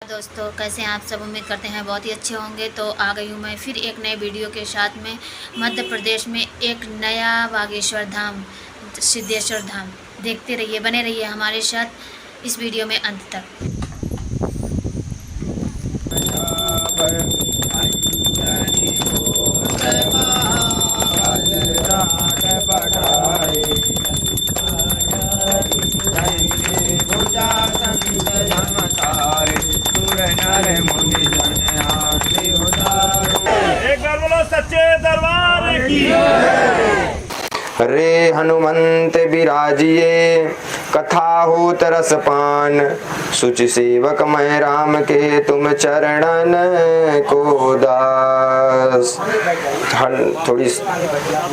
दोस्तों कैसे हैं आप सब। उम्मीद करते हैं बहुत ही अच्छे होंगे। तो आ गई हूँ मैं फिर एक नए वीडियो के साथ में। मध्य प्रदेश में एक नया बागेश्वर धाम, सिद्धेश्वर धाम। देखते रहिए, बने रहिए हमारे साथ इस वीडियो में अंत तक। एक बार बोलो सच्चे दरबार की। रे हनुमंत विराजिए कथा हो तरस पान, सुचि सेवक मैं राम के तुम चरणन को दास। थोड़ी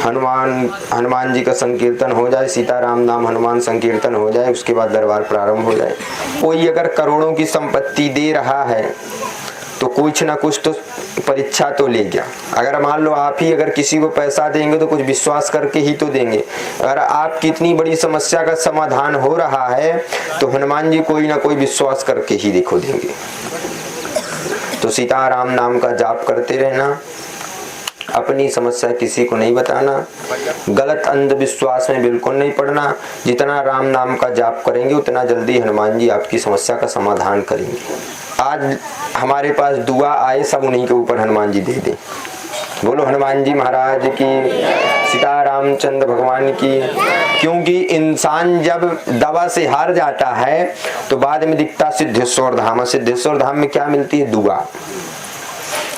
हनुमान जी का संकीर्तन हो जाए, सीताराम नाम हनुमान संकीर्तन हो जाए, उसके बाद दरबार प्रारंभ हो जाए। कोई अगर करोड़ों की संपत्ति दे रहा है तो कुछ ना कुछ तो परीक्षा तो ले गया। अगर मान लो आप ही अगर किसी को पैसा देंगे तो कुछ विश्वास करके ही तो देंगे। अगर आप कितनी बड़ी समस्या का समाधान हो रहा है तो हनुमान जी कोई ना कोई विश्वास करके ही देखो देंगे। तो सीताराम नाम का जाप करते रहना, अपनी समस्या किसी को नहीं बताना, गलत अंधविश्वास में बिल्कुल नहीं पड़ना। जितना राम नाम का जाप करेंगे उतना जल्दी हनुमान जी आपकी समस्या का समाधान करेंगे। आज हमारे पास दुआ आए सब उन्हीं के ऊपर हनुमान जी दे दें। बोलो हनुमान जी महाराज की, सीता रामचंद्र भगवान की। क्योंकि इंसान जब दवा से हार जाता है तो बाद में दिखता सिद्धेश्वर धाम। सिद्धेश्वर धाम में क्या मिलती है? दुआ।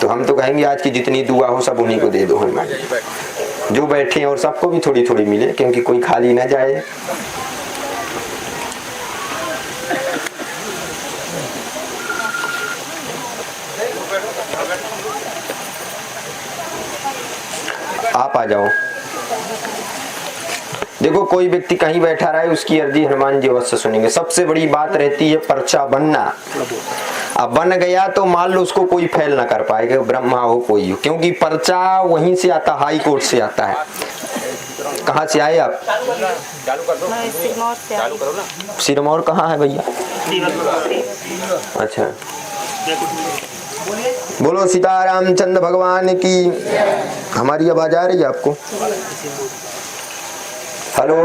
तो हम तो कहेंगे आज की जितनी दुआ हो सब उन्हीं को दे दो हनुमान जी। जो बैठे हैं और सबको भी थोड़ी थोड़ी मिले, क्योंकि कोई खाली ना जाए। आप आ जाओ। देखो कोई व्यक्ति कहीं बैठा रहा है, उसकी अर्जी हनुमान जी अवश्य सुनेंगे। सबसे बड़ी बात रहती है पर्चा बनना। अब बन गया तो मान लो उसको कोई फेल ना कर पाएगा, ब्रह्मा हो कोई हो, क्योंकि पर्चा वहीं से आता, हाई कोर्ट से आता है। कहाँ से आए आप? सिरमौर कहाँ है भैया? अच्छा, बोलो सीता रामचंद्र भगवान की। हमारी आवाज आ रही है आपको? हेलो,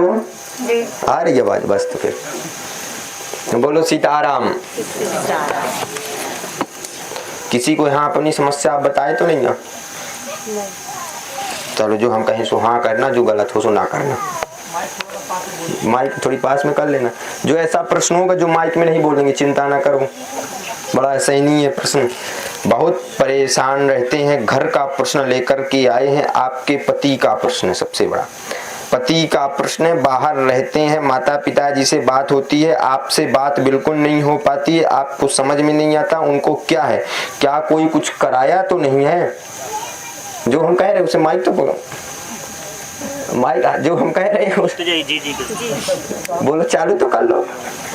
आ रही है आवाज? बस तो फिर बोलो सीताराम। किसी को यहाँ अपनी समस्या आप बताए तो नहीं ना? चलो जो हम कहें सो हाँ करना, जो गलत हो सो ना करना। माइक थोड़ी पास में कर लेना। जो ऐसा प्रश्न होगा जो माइक में नहीं बोलेंगे चिंता ना करो, बड़ा ऐसा ही नहीं है प्रश्न। बहुत परेशान रहते हैं, घर का प्रश्न लेकर के आए हैं। आपके पति का प्रश्न है सबसे बड़ा, पति का प्रश्न है। बाहर रहते हैं, माता पिता जी से बात होती है, आपसे बात बिल्कुल नहीं हो पाती है, आपको समझ में नहीं आता उनको क्या है, क्या कोई कुछ कराया तो नहीं है। जो हम कह रहे हैं उसे माइक तो बोलो, माइक जो हम कह रहे हैं जी बोलो, चालू तो कर लो,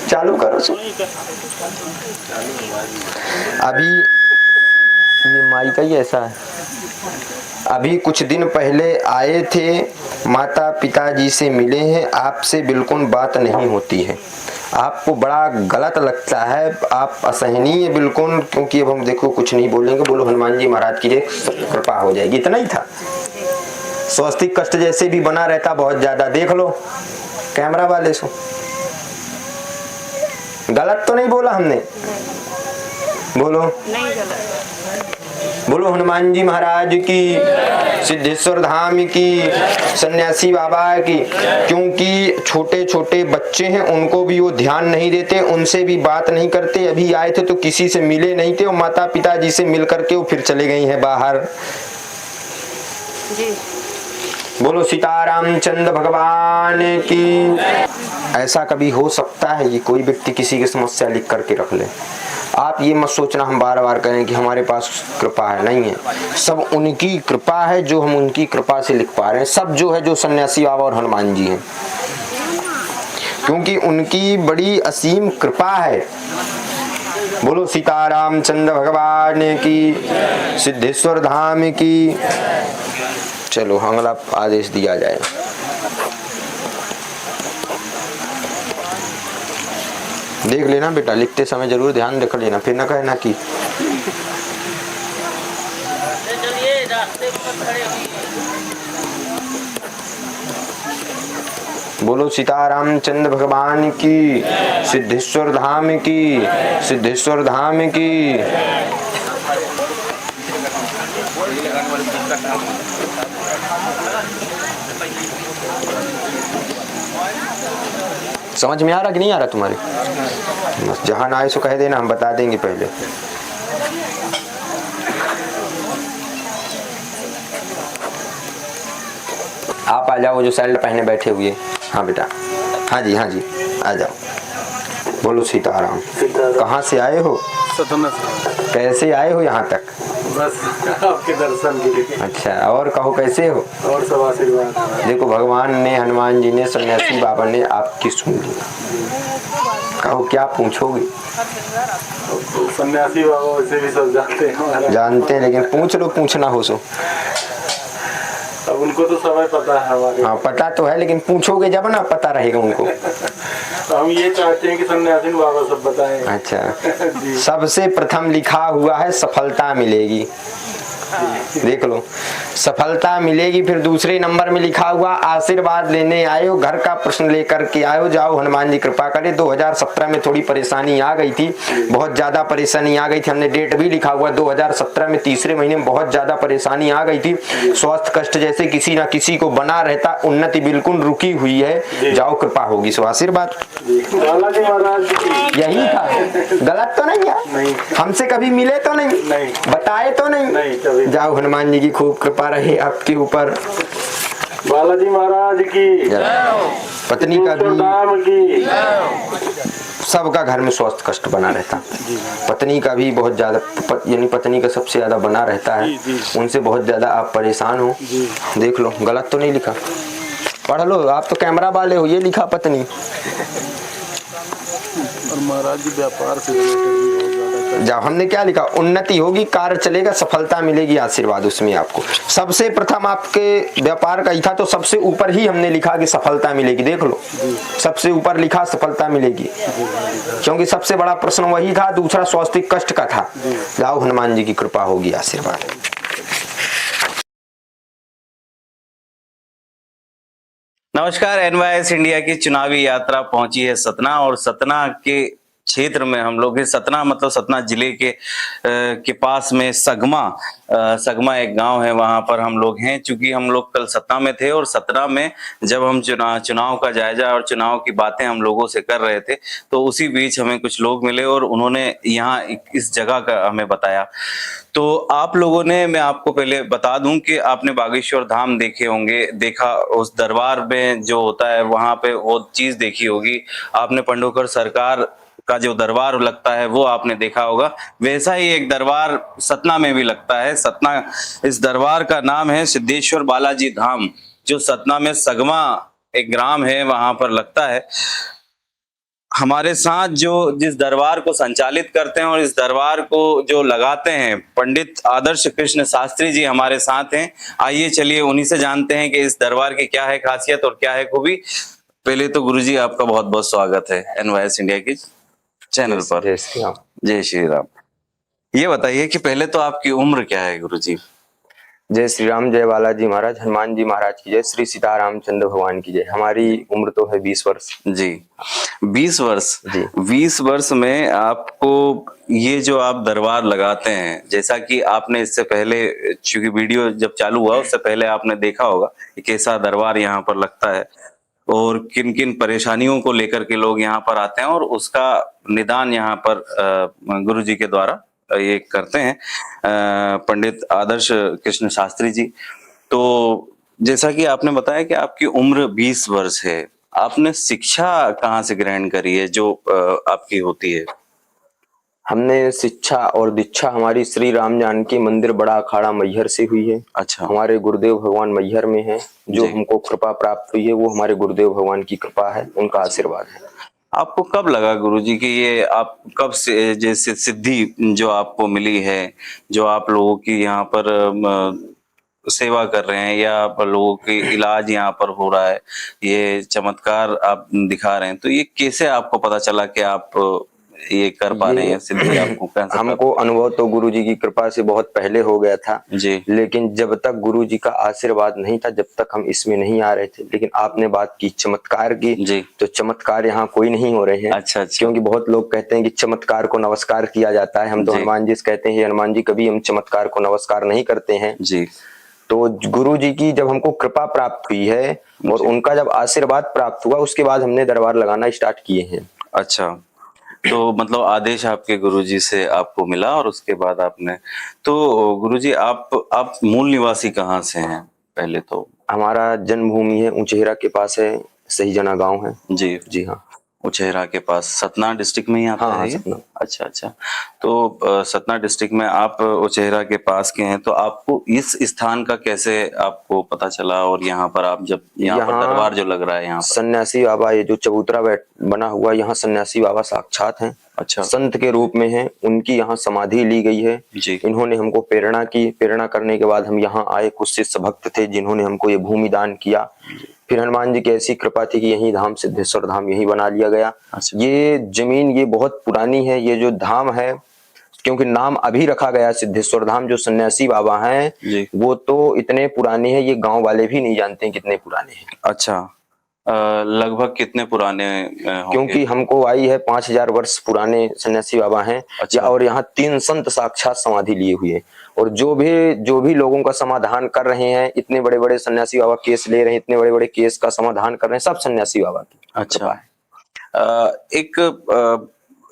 चालू करो सो। अभी ये माइक ही ऐसा है। अभी कुछ दिन पहले आए थे, माता पिताजी से मिले हैं, आपसे बिल्कुल बात नहीं होती है, आपको बड़ा गलत लगता है, आप असहनीय बिल्कुल। क्योंकि अब हम देखो कुछ नहीं बोलेंगे, बोलो हनुमान जी महाराज की कृपा हो जाएगी। इतना ही था। स्वस्तिक कष्ट जैसे भी बना रहता बहुत ज्यादा। देख लो कैमरा वाले सो, गलत तो नहीं बोला हमने? बोलो नहीं गलत। बोलो हनुमान जी महाराज की, सिद्धेश्वर धाम की, सन्यासी बाबा की। क्योंकि छोटे छोटे बच्चे हैं, उनको भी वो ध्यान नहीं देते, उनसे भी बात नहीं करते। अभी आए थे तो किसी से मिले नहीं थे, और माता पिता जी से मिल करके वो फिर चले गई हैं बाहर जी। बोलो सीता रामचंद्र भगवान की। ऐसा कभी हो सकता है ये कोई व्यक्ति किसी की समस्या लिख करके रख ले? आप ये मत सोचना हम बार बार करें कि हमारे पास कृपा है, नहीं है। सब उनकी कृपा है जो हम उनकी कृपा से लिख पा रहे हैं। सब जो है जो सन्यासी बाबा और हनुमान जी हैं, क्योंकि उनकी बड़ी असीम कृपा है। बोलो सीता रामचंद्र भगवान की, सिद्धेश्वर धाम की। चलो अगला आदेश दिया जाए। देख लेना बेटा, लिखते समय जरूर ध्यान रख लेना, फिर ना कहना कि बोलो सीतारामचंद्र भगवान की, सिद्धेश्वर धाम की, सिद्धेश्वर धाम की। समझ में आ रहा कि नहीं आ रहा तुम्हारे? बस जहां ना आए सो कह देना, हम बता देंगे पहले। आप आ जाओ जो सैल्ट पहने बैठे हुए। हाँ बेटा, हाँ जी आ जाओ। बोलो सीताराम। कहाँ से आए हो? सतना से। कैसे आए हो यहाँ तक? बस आपके दर्शन के लिए। अच्छा, और कहो कैसे हो? और सब आशीर्वाद। देखो भगवान ने, हनुमान जी ने, सन्यासी बाबा ने आपकी सुन ली। कहो क्या पूछोगे? सन्यासी बाबा वैसे भी सब जानते हैं। जानते हैं, लेकिन पूछ लो, पूछना हो सो। अब उनको तो समय पता है हमारे। हाँ पता तो है, लेकिन पूछोगे जब ना, पता रहेगा उनको। हम ये चाहते हैं कि सन्यासी बाबा सब बताएं। अच्छा सबसे प्रथम लिखा हुआ है सफलता मिलेगी, देख लो सफलता मिलेगी। फिर दूसरे नंबर में लिखा हुआ आशीर्वाद लेने आयो, घर का प्रश्न लेकर के आयो, जाओ हनुमान जी कृपा करे। 2017 में थोड़ी परेशानी आ गई थी, बहुत ज्यादा परेशानी आ गई थी। हमने डेट भी लिखा हुआ 2017 में तीसरे महीने में बहुत ज्यादा परेशानी आ गई थी। स्वास्थ्य कष्ट जैसे किसी ना किसी को बना रहता, उन्नति बिल्कुल रुकी हुई है। जाओ कृपा होगी, सो आशीर्वाद यही था। गलत तो नहीं है? हमसे कभी मिले तो नहीं, बताए तो नहीं। जाओ हनुमान जी की खूब कृपा रहे आपके ऊपर। बालाजी महाराज की, पत्नी का भी, सबका घर में स्वास्थ्य कष्ट बना रहता। पत्नी का भी बहुत ज्यादा, यानी पत्नी का सबसे ज्यादा बना रहता है। उनसे बहुत ज्यादा आप परेशान हो। देख लो गलत तो नहीं लिखा, पढ़ लो, आप तो कैमरा वाले हो। ये लिखा पत्नी। और महाराज जी व्यापार से जब हमने क्या लिखा, उन्नति होगी, कार्य चलेगा, सफलता मिलेगी, आशीर्वाद उसमें आपको। सबसे प्रथम आपके व्यापार का ही था, तो सबसे ऊपर ही हमने लिखा कि सफलता मिलेगी। देख लो सबसे ऊपर लिखा सफलता मिलेगी, क्योंकि सबसे बड़ा प्रश्न वही था। दूसरा स्वास्थ्य कष्ट का था। जाओ हनुमान जी की कृपा होगी, आशीर्वाद। नमस्कार, एनवाईएस इंडिया की चुनावी यात्रा पहुंची है सतना, और सतना के क्षेत्र में हम लोग हैं। सतना मतलब सतना जिले के पास में सगमा एक गांव है, वहां पर हम लोग हैं। चूंकि हम लोग कल सतना में थे, और सतना में जब हम चुनाव का जायजा और चुनाव की बातें हम लोगों से कर रहे थे, तो उसी बीच हमें कुछ लोग मिले और उन्होंने यहाँ इस जगह का हमें बताया। तो आप लोगों ने, मैं आपको पहले बता दूं कि आपने बागेश्वर धाम देखे होंगे, देखा, उस दरबार में जो होता है वहां पे वो चीज देखी होगी आपने। पंडोकर सरकार का जो दरबार लगता है वो आपने देखा होगा। वैसा ही एक दरबार सतना में भी लगता है। सतना, इस दरबार का नाम है सिद्धेश्वर बालाजी धाम, जो सतना में सगमा एक ग्राम है, वहां पर लगता है। हमारे साथ जो जिस दरबार को संचालित करते हैं और इस दरबार को जो लगाते हैं, पंडित आदर्श कृष्ण शास्त्री जी हमारे साथ हैं। आइए चलिए उन्हीं से जानते हैं कि इस दरबार की क्या है खासियत और क्या है खूबी। पहले तो गुरुजी आपका बहुत बहुत स्वागत है एनवाईएस इंडिया की चैनल पर। जय श्री राम। जय श्री राम। ये बताइए कि पहले तो आपकी उम्र क्या है गुरुजी? जय श्री राम, जय बालाजी महाराज, हनुमान जी महाराज की जय, श्री सीतारामचंद्र भगवान की जय। हमारी उम्र तो है 20 वर्ष जी। 20 वर्ष जी। 20 वर्ष में आपको ये जो आप दरबार लगाते हैं, जैसा कि आपने इससे पहले, चूंकि वीडियो जब चालू हुआ उससे पहले आपने देखा होगा कि कैसा दरबार यहाँ पर लगता है और किन किन परेशानियों को लेकर के लोग यहाँ पर आते हैं, और उसका निदान यहाँ पर गुरु जी के द्वारा ये करते हैं पंडित आदर्श कृष्ण शास्त्री जी। तो जैसा कि आपने बताया कि आपकी उम्र 20 वर्ष है, आपने शिक्षा कहाँ से ग्रहण करी है जो आपकी होती है? हमने शिक्षा और दीक्षा हमारी श्री राम जानकी मंदिर बड़ा अखाड़ा मैहर से हुई है। अच्छा। हमारे गुरुदेव भगवान मैहर में हैं, जो हमको कृपा प्राप्त हुई है वो हमारे गुरुदेव भगवान की कृपा है, उनका आशीर्वाद है। आपको कब लगा गुरुजी कि ये आप कब से, जैसे सिद्धि जो आपको मिली है, जो आप लोगों की यहाँ पर सेवा कर रहे हैं या लोगों के इलाज यहाँ पर हो रहा है, ये चमत्कार आप दिखा रहे हैं, तो ये कैसे आपको पता चला कि आप ये कर पा रहे हैं? सिद्धि आपको कैसे? हमको अनुभव तो गुरु जी की कृपा से बहुत पहले हो गया था जी, लेकिन जब तक गुरु जी का आशीर्वाद नहीं था, जब तक हम इसमें नहीं आ रहे थे। लेकिन आपने बात की चमत्कार की, जी। तो चमत्कार यहाँ कोई नहीं हो रहे हैं। अच्छा अच्छा, क्योंकि बहुत लोग कहते हैं कि चमत्कार को नमस्कार किया जाता है। हम तो जी। हनुमान जी से कहते हैं हनुमान जी, कभी हम चमत्कार को नमस्कार नहीं करते हैं। जी, तो गुरु जी की जब हमको कृपा प्राप्त हुई है और उनका जब आशीर्वाद प्राप्त हुआ, उसके बाद हमने दरबार लगाना स्टार्ट किए हैं। अच्छा। तो मतलब आदेश आपके गुरुजी से आपको मिला और उसके बाद आपने, तो गुरुजी आप मूल निवासी कहाँ से हैं? पहले तो हमारा जन्मभूमि है उचेहरा के पास है, सही जना गांव है। जी जी हाँ, उचेहरा के पास, सतना डिस्ट्रिक्ट में ही आता हाँ है ये? सतना। अच्छा अच्छा। तो सतना डिस्ट्रिक्ट में आप उचेहरा के पास के हैं, तो आपको इस स्थान का कैसे आपको पता चला? और यहाँ पर आप जब यहाँ पर दरबार जो लग रहा है यहाँ पर, सन्यासी बाबा, ये जो चबूतरा बना हुआ, यहाँ सन्यासी बाबा साक्षात हैं। अच्छा, संत के रूप में हैं, उनकी यहाँ समाधि ली गई है। जी इन्होंने हमको प्रेरणा की, प्रेरणा करने के बाद हम यहाँ आए। कुछ शिष्य भक्त थे जिन्होंने हमको ये भूमि दान किया। फिर हनुमान जी की ऐसी कृपा थी कि यही धाम सिद्धेश्वर धाम यही बना लिया गया। अच्छा, ये जमीन ये बहुत पुरानी है, ये जो धाम है, क्योंकि नाम अभी रखा गया सिद्धेश्वर धाम। जो सन्यासी बाबा हैं जी, वो तो इतने पुराने हैं, ये गांव वाले भी नहीं जानते हैं कितने पुराने हैं। अच्छा। लगभग कितने पुराने होंगे? क्योंकि हमको आई है 5000 वर्ष पुराने सन्यासी बाबा हैं। अच्छा। और यहाँ 3 संत साक्षात समाधि लिए हुए हैं। और जो भी लोगों का समाधान कर रहे हैं, इतने बड़े बड़े सन्यासी बाबा केस ले रहे हैं, इतने बड़े बड़े केस का समाधान कर रहे हैं, सब सन्यासी बाबा की कृपा है। एक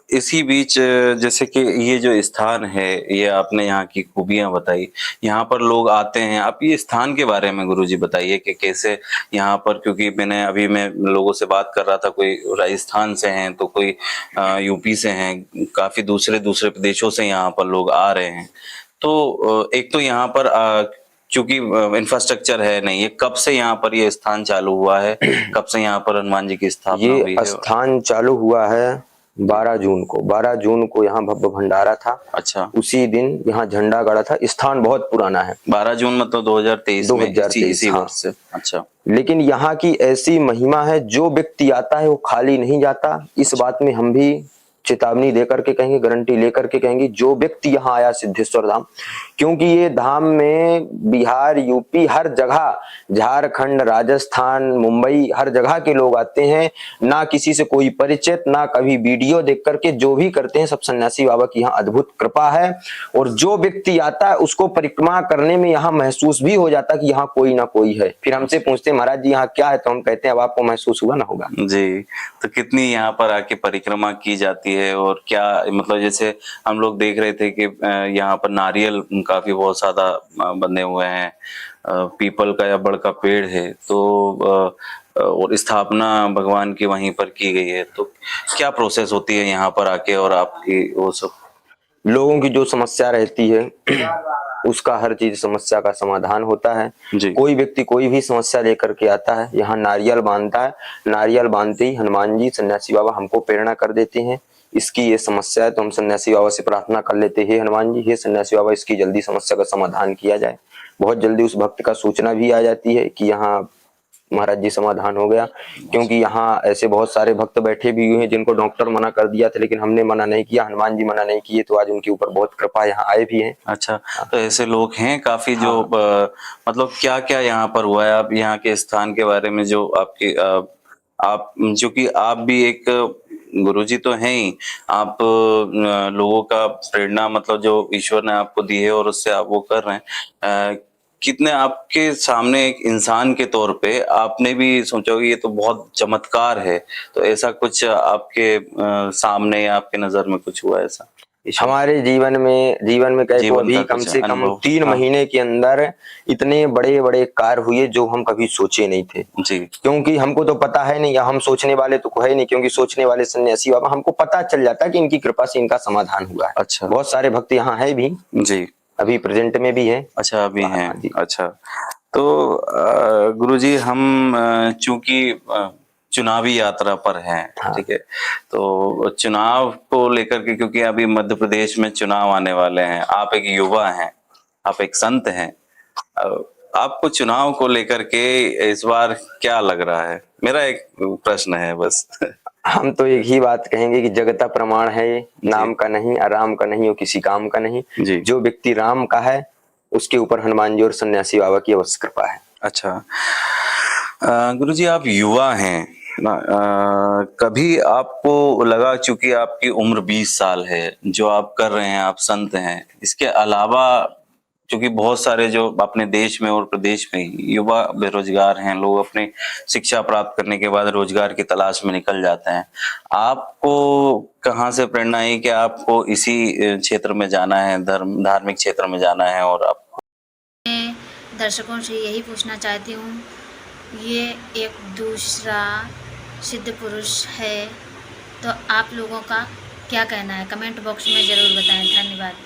इसी बीच जैसे कि ये जो स्थान है, ये आपने यहाँ की खूबियां बताई, यहाँ पर लोग आते हैं, आप ये स्थान के बारे में गुरुजी बताइए कि कैसे यहाँ पर, क्योंकि मैं लोगों से बात कर रहा था, कोई राजस्थान से हैं तो कोई यूपी से हैं, काफी दूसरे प्रदेशों से यहाँ पर लोग आ रहे हैं। तो एक तो यहाँ पर चूंकि इंफ्रास्ट्रक्चर है नहीं, ये कब से यहाँ पर ये स्थान चालू हुआ है? कब से यहाँ पर हनुमान जी की स्थापना हुई है? ये स्थान चालू हुआ है 12 जून को। 12 जून को यहाँ भव्य भंडारा था। अच्छा, उसी दिन यहाँ झंडा गाड़ा था। स्थान बहुत पुराना है। 12 जून मतलब 2023 में, इसी हाँ। वर्ष से। अच्छा, लेकिन यहाँ की ऐसी महिमा है, जो व्यक्ति आता है वो खाली नहीं जाता। इस बात में हम भी चेतावनी देकर के कहेंगे, गारंटी लेकर के कहेंगे, जो व्यक्ति यहाँ आया सिद्धेश्वर धाम, क्योंकि ये धाम में बिहार, यूपी, हर जगह, झारखंड, राजस्थान, मुंबई, हर जगह के लोग आते हैं। ना किसी से कोई परिचित, ना कभी वीडियो देख करके, जो भी करते हैं सब सन्यासी बाबा की यहाँ अद्भुत कृपा है। और जो व्यक्ति आता है उसको परिक्रमा करने में यहाँ महसूस भी हो जाता है कि यहाँ कोई ना कोई है। फिर हमसे पूछते हैं महाराज जी यहाँ क्या है, तो हम कहते हैं अब आपको महसूस हुआ ना होगा जी। तो कितनी यहाँ पर आके परिक्रमा की जाती है और क्या, मतलब जैसे हम लोग देख रहे थे कि यहाँ पर नारियल काफी बहुत ज्यादा बंधे हुए हैं, पीपल का या बड़ का पेड़ है, तो और स्थापना भगवान की वहीं पर की गई है। तो क्या प्रोसेस होती है यहाँ पर आके और आपकी वो सब? लोगों की जो समस्या रहती है उसका हर चीज समस्या का समाधान होता है। जी। कोई व्यक्ति कोई भी समस्या लेकर के आता है, यहाँ नारियल बांधता है। नारियल बांधते ही हनुमान जी, सन्यासी बाबा हमको प्रेरणा कर देते हैं, इसकी ये समस्या है। तो हम सन्यासी बाबा से प्रार्थना कर लेते हैं, हे हनुमान जी, हे सन्यासी बाबा, इसकी जल्दी समस्या का समाधान किया जाए। बहुत जल्दी उस भक्त का सूचना भी आ जाती है कि यहाँ महाराज जी समाधान हो गया। क्योंकि यहाँ ऐसे बहुत सारे भक्त बैठे भी हुए हैं जिनको डॉक्टर मना कर दिया था, लेकिन हमने मना नहीं किया, हनुमान जी मना नहीं किए, तो आज उनके ऊपर बहुत कृपा, यहाँ आए भी हैं। अच्छा, तो ऐसे लोग हैं काफी जो मतलब क्या क्या यहाँ पर हुआ है? आप यहाँ के स्थान के बारे में जो आपकी आप जो कि आप भी एक गुरुजी तो हैं ही, आप लोगों का प्रेरणा, मतलब जो ईश्वर ने आपको दी है और उससे आप वो कर रहे हैं, कितने आपके सामने एक इंसान के तौर पे आपने भी सोचा होगा ये तो बहुत चमत्कार है, तो ऐसा कुछ आपके सामने या आपके नजर में कुछ हुआ ऐसा? हमारे जीवन में कहे तो अभी कम से कम 3 महीने के अंदर इतने बड़े बड़े कार्य हुए जो हम कभी सोचे नहीं थे जी। क्योंकि हमको तो पता है नहीं, या हम सोचने वाले तो है नहीं, क्योंकि सोचने वाले सन्यासी बाबा, हमको पता चल जाता है कि इनकी कृपा से इनका समाधान हुआ है। अच्छा, बहुत सारे भक्त यहाँ है भी जी, अभी प्रेजेंट में भी है। अच्छा, अभी हैं। अच्छा, तो गुरुजी हम चूंकि चुनावी यात्रा पर हैं, ठीक है, तो चुनाव को लेकर के, क्योंकि अभी मध्य प्रदेश में चुनाव आने वाले हैं, आप एक युवा हैं, आप एक संत हैं, आपको चुनाव को लेकर के इस बार क्या लग रहा है? मेरा एक प्रश्न है बस। हम तो एक ही बात कहेंगे कि जगता प्रमाण है, ये नाम का नहीं, आराम का नहीं और किसी काम का नहीं। जी। जो व्यक्ति राम का है उसके ऊपर हनुमान जी और सन्यासी बाबा की अवश्य कृपा है। अच्छा गुरुजी, आप युवा हैं ना, कभी आपको लगा, चूंकि आपकी उम्र 20 साल है, जो आप कर रहे हैं, आप संत हैं, इसके अलावा क्योंकि बहुत सारे जो अपने देश में और प्रदेश में युवा बेरोजगार हैं, लोग अपने शिक्षा प्राप्त करने के बाद रोजगार की तलाश में निकल जाते हैं, आपको कहाँ से प्रेरणा आई कि आपको इसी क्षेत्र में जाना है, धार्मिक क्षेत्र में जाना है? और आप मैं दर्शकों से यही पूछना चाहती हूँ, ये एक दूसरा सिद्ध पुरुष है, तो आप लोगों का क्या कहना है? कमेंट बॉक्स में ज़रूर बताएं। धन्यवाद।